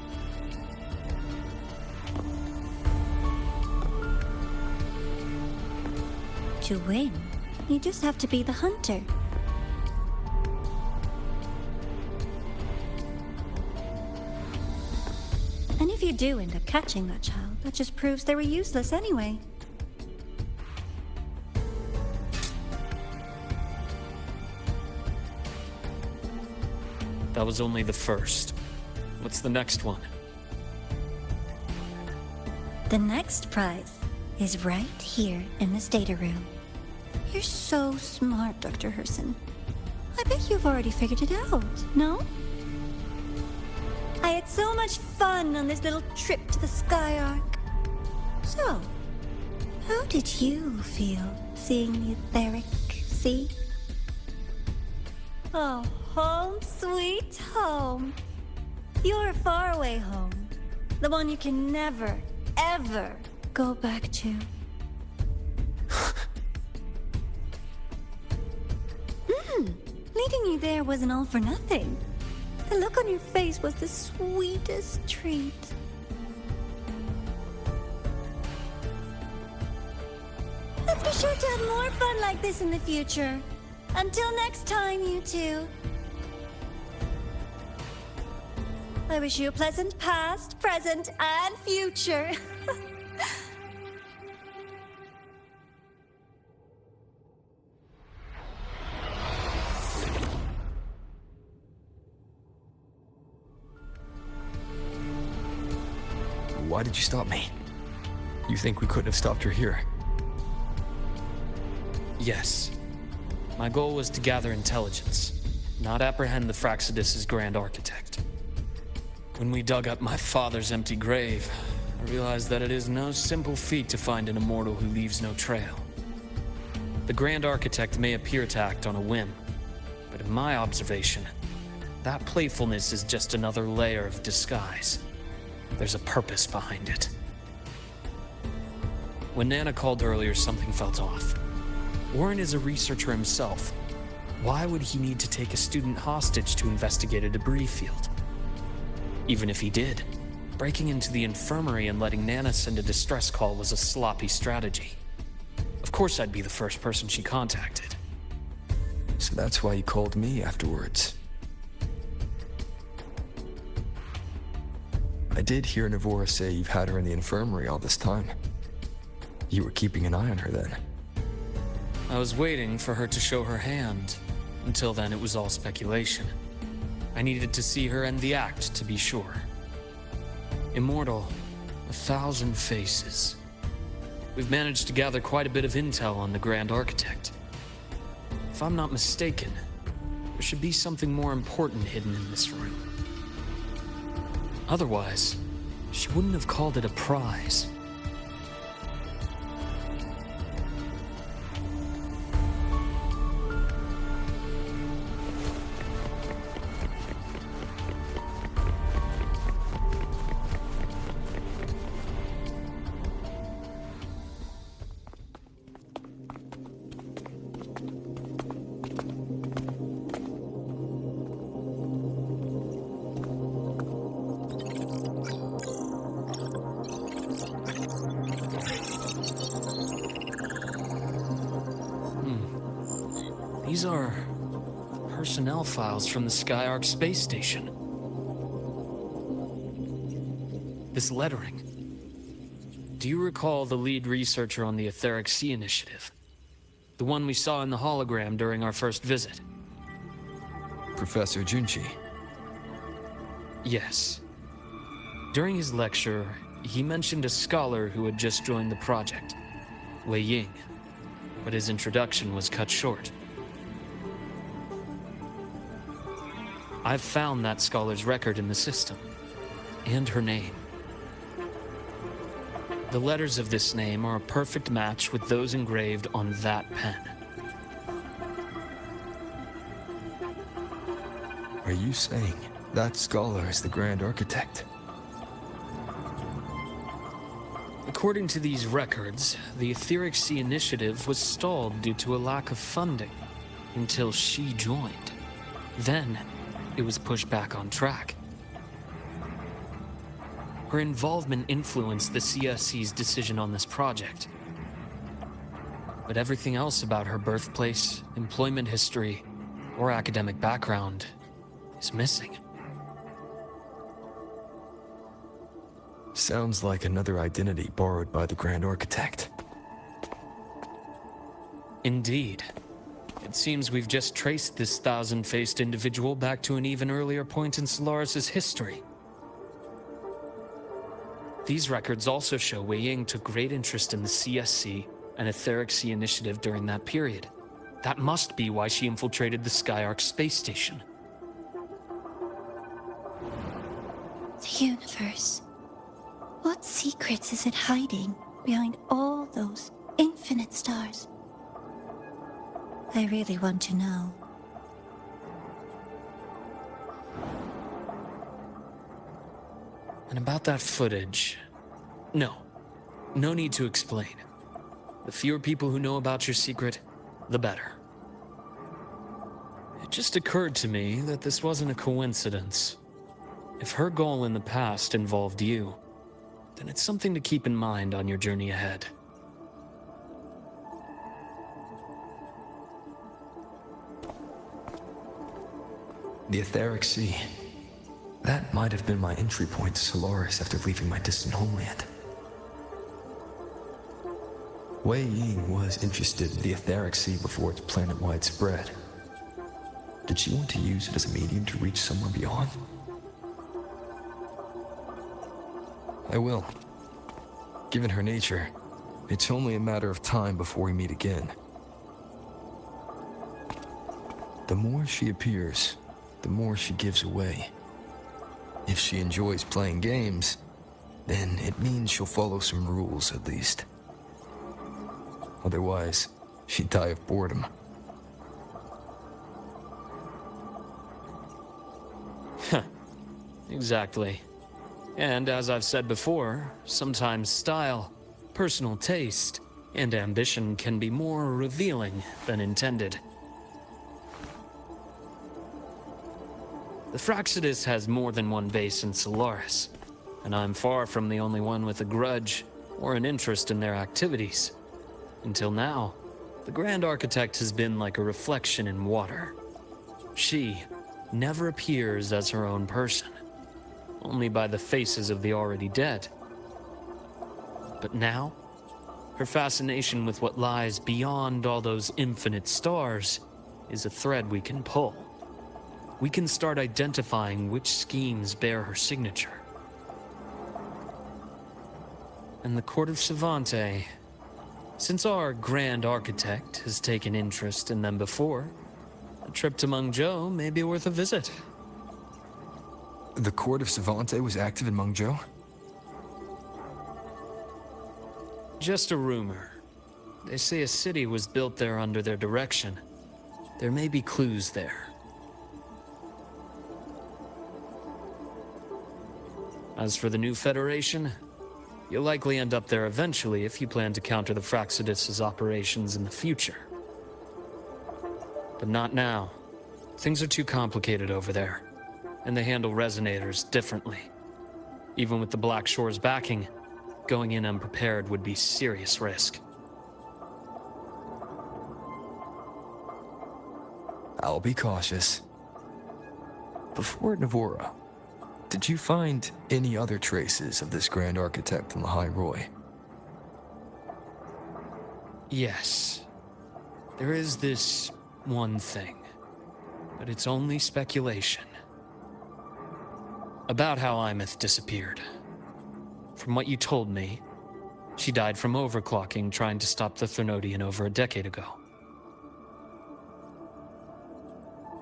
To win, you just have to be the hunter. And if you do end up catching that child, that just proves they were useless anyway. That was only the first. What's the next one? The next prize is right here in this data room. You're so smart, Dr. Herson. I bet you've already figured it out, no? I had so much fun on this little trip to the Sky Arc. So, how did you feel seeing the etheric sea? Oh, home sweet home. Your faraway home. The one you can never, ever go back to. Leading you there wasn't all for nothing. The look on your face was the sweetest treat. Let's be sure to have more fun like this in the future. Until next time, you two. I wish you a pleasant past, present, and future. Why did you stop me? You think we couldn't have stopped her here? Yes. My goal was to gather intelligence, not apprehend the Fraxidus' Grand Architect. When we dug up my father's empty grave, I realized that it is no simple feat to find an immortal who leaves no trail. The Grand Architect may appear to act on a whim, but in my observation, that playfulness is just another layer of disguise. There's a purpose behind it. When Nana called earlier, something felt off. Warren is a researcher himself. Why would he need to take a student hostage to investigate a debris field? Even if he did, breaking into the infirmary and letting Nana send a distress call was a sloppy strategy. Of course I'd be the first person she contacted. So that's why you called me afterwards. I did hear Navora say you've had her in the infirmary all this time. You were keeping an eye on her then. I was waiting for her to show her hand. Until then, it was all speculation. I needed to see her end the act to be sure. Immortal, 1,000 faces. We've managed to gather quite a bit of intel on the Grand Architect. If I'm not mistaken, there should be something more important hidden in this room. Otherwise, she wouldn't have called it a prize. These are personnel files from the Sky Arc space station. This lettering. Do you recall the lead researcher on the Etheric Sea Initiative? The one we saw in the hologram during our first visit? Professor Junchi. Yes. During his lecture, he mentioned a scholar who had just joined the project, Wei Ying, but his introduction was cut short. I've found that scholar's record in the system, and her name. The letters of this name are a perfect match with those engraved on that pen. Are you saying that scholar is the Grand Architect? According to these records, the Etheric Sea Initiative was stalled due to a lack of funding until she joined. Then, it was pushed back on track. Her involvement influenced the CSC's decision on this project. But everything else about her birthplace, employment history, or academic background is missing. Sounds like another identity borrowed by the Grand Architect. Indeed. It seems we've just traced this thousand-faced individual back to an even earlier point in Solaris' history. These records also show Wei Ying took great interest in the CSC and Etheric Sea Initiative during that period. That must be why she infiltrated the Skyark space station. The universe. What secrets is it hiding behind all those infinite stars? I really want to know. And about that footage... No need to explain. The fewer people who know about your secret, the better. It just occurred to me that this wasn't a coincidence. If her goal in the past involved you, then it's something to keep in mind on your journey ahead. The Etheric Sea. That might have been my entry point to Solaris after leaving my distant homeland. Wei Ying was interested in the Etheric Sea before its planet-wide spread. Did she want to use it as a medium to reach somewhere beyond? I will. Given her nature, it's only a matter of time before we meet again. The more she appears, the more she gives away. If she enjoys playing games, then it means she'll follow some rules at least. Otherwise, she'd die of boredom. Exactly. And as I've said before, sometimes style, personal taste, and ambition can be more revealing than intended. The Fractsidus has more than one base in Solaris, and I'm far from the only one with a grudge or an interest in their activities. Until now, the Grand Architect has been like a reflection in water. She never appears as her own person, only by the faces of the already dead. But now, her fascination with what lies beyond all those infinite stars is a thread we can pull. We can start identifying which schemes bear her signature. And the Court of Savante, since our Grand Architect has taken interest in them before, a trip to Mengzhou may be worth a visit. The Court of Savante was active in Mengzhou? Just a rumor. They say a city was built there under their direction. There may be clues there. As for the new Federation, you'll likely end up there eventually if you plan to counter the Fractsidus' operations in the future. But not now. Things are too complicated over there, and they handle resonators differently. Even with the Black Shore's backing, going in unprepared would be serious risk. I'll be cautious. Before Navora, did you find any other traces of this Grand Architect in Lahai Roi? Yes. There is this one thing, but it's only speculation. About how Imeth disappeared. From what you told me, she died from overclocking trying to stop the Threnodian over a decade ago.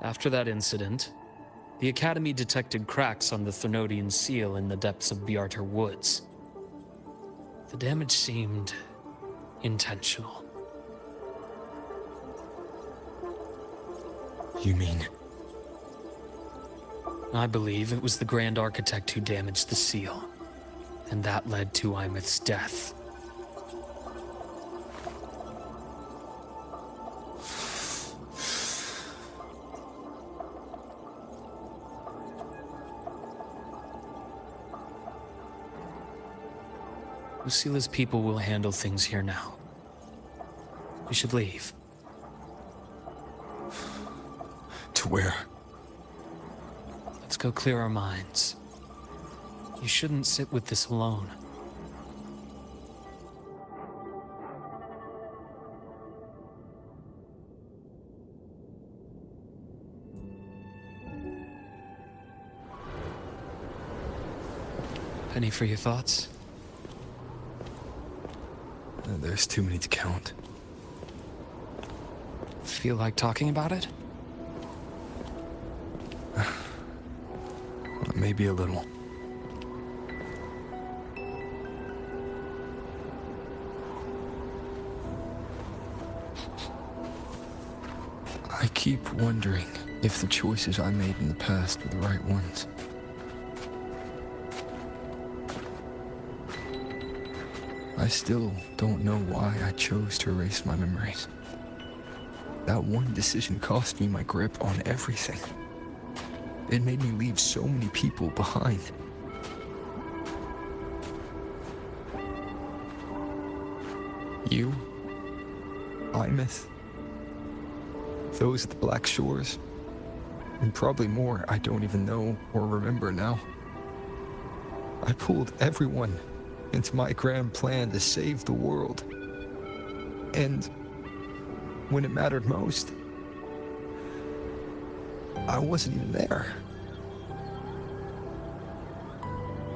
After that incident, the Academy detected cracks on the Threnodian seal in the depths of Biarter Woods. The damage seemed intentional. You mean? I believe it was the Grand Architect who damaged the seal, and that led to Imeth's death. Lucila's people will handle things here now. We should leave. To where? Let's go clear our minds. You shouldn't sit with this alone. Penny for your thoughts? There's too many to count. Feel like talking about it? Maybe a little. I keep wondering if the choices I made in the past were the right ones. I still don't know why I chose to erase my memories. That one decision cost me my grip on everything. It made me leave so many people behind. You, Imeth, those at the Black Shores, and probably more I don't even know or remember now. I pulled everyone into my grand plan to save the world. And when it mattered most, I wasn't even there.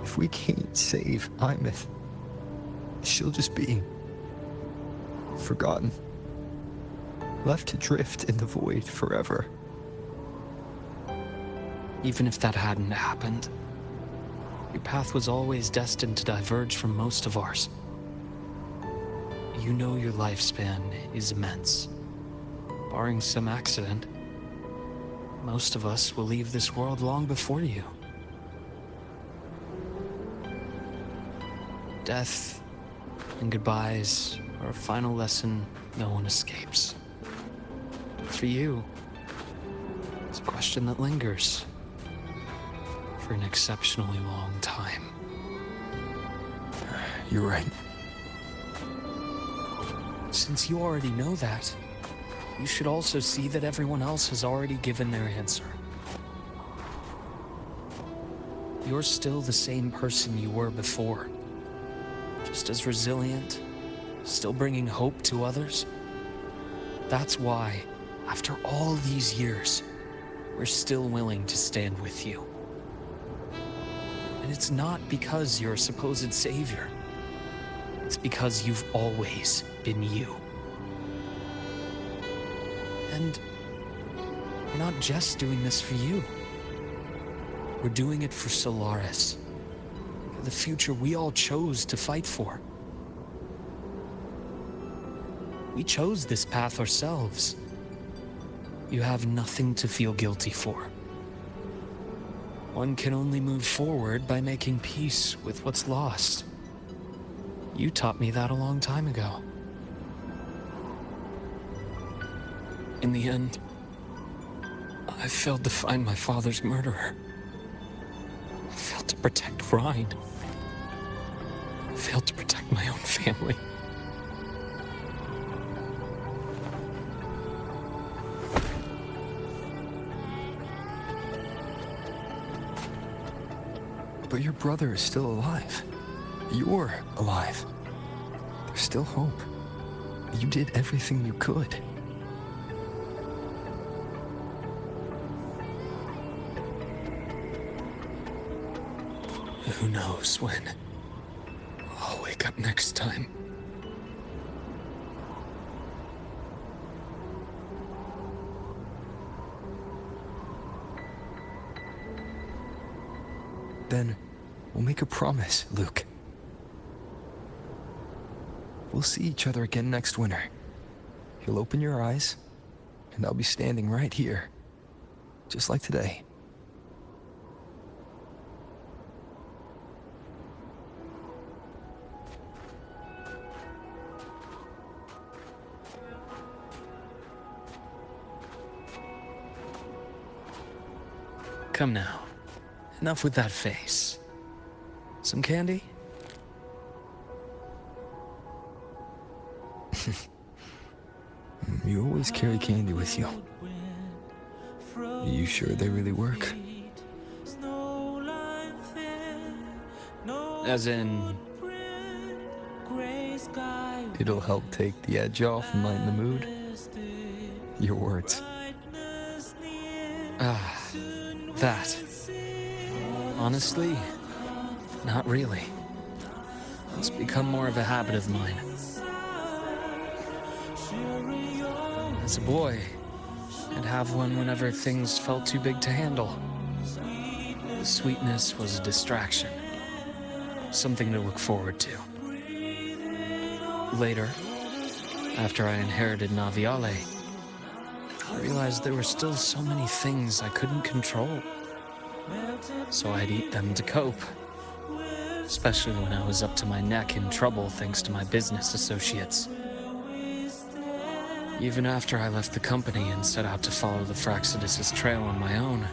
If we can't save Imeth, she'll just be forgotten, left to drift in the void forever. Even if that hadn't happened, your path was always destined to diverge from most of ours. You know your lifespan is immense. Barring some accident, most of us will leave this world long before you. Death and goodbyes are a final lesson no one escapes. But for you, it's a question that lingers for an exceptionally long time. You're right. Since you already know that, you should also see that everyone else has already given their answer. You're still the same person you were before. Just as resilient, still bringing hope to others. That's why, after all these years, we're still willing to stand with you. And it's not because you're a supposed savior. It's because you've always been you. And we're not just doing this for you. We're doing it for Solaris. For the future we all chose to fight for. We chose this path ourselves. You have nothing to feel guilty for. One can only move forward by making peace with what's lost. You taught me that a long time ago. In the end, I failed to find my father's murderer. I failed to protect Rhine. I failed to protect my own family. But your brother is still alive. You're alive. There's still hope. You did everything you could. Who knows when I'll wake up next time. Then we'll make a promise, Luuk. We'll see each other again next winter. You'll open your eyes, and I'll be standing right here, just like today. Come now. Enough with that face. Some candy? You always carry candy with you. You sure they really work? As in... It'll help take the edge off and lighten the mood? Your words. That. Honestly, not really. It's become more of a habit of mine. As a boy, I'd have one whenever things felt too big to handle. The sweetness was a distraction, something to look forward to. Later, after I inherited Naviale, I realized there were still so many things I couldn't control. So I'd eat them to cope, especially when I was up to my neck in trouble thanks to my business associates. Even after I left the company and set out to follow the Fraxidus' trail on my own,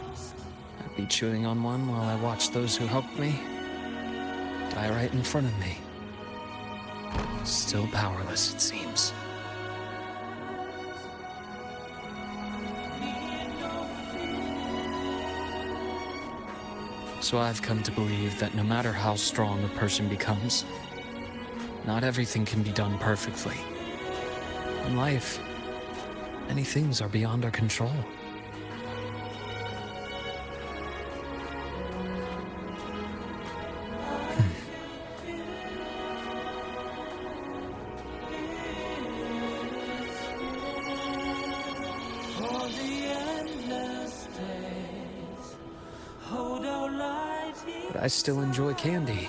I'd be chewing on one while I watched those who helped me die right in front of me. Still powerless, it seems. So I've come to believe that no matter how strong a person becomes, not everything can be done perfectly. In life, many things are beyond our control. But I still enjoy candy.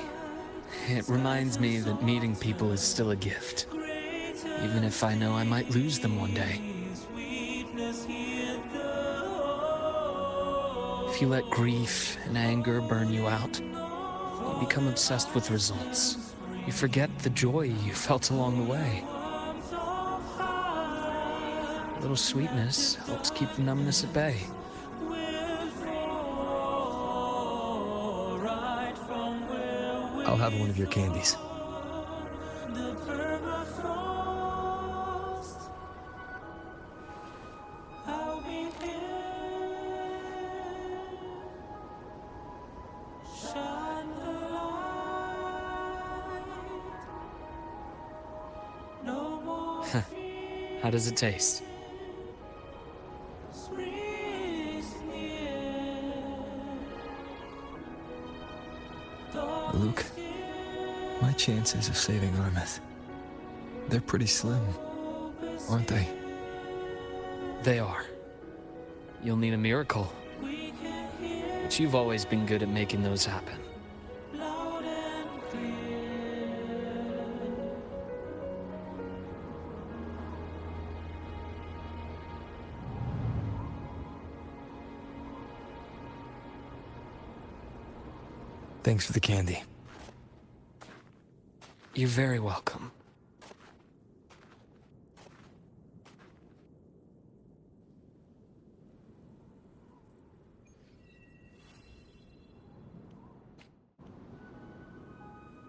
It reminds me that meeting people is still a gift, even if I know I might lose them one day. If you let grief and anger burn you out, you become obsessed with results. You forget the joy you felt along the way. A little sweetness helps keep the numbness at bay. I'll have one of your candies. How does it taste? Luuk, my chances of saving Armith, they're pretty slim, aren't they? They are. You'll need a miracle. But you've always been good at making those happen. Thanks for the candy. You're very welcome.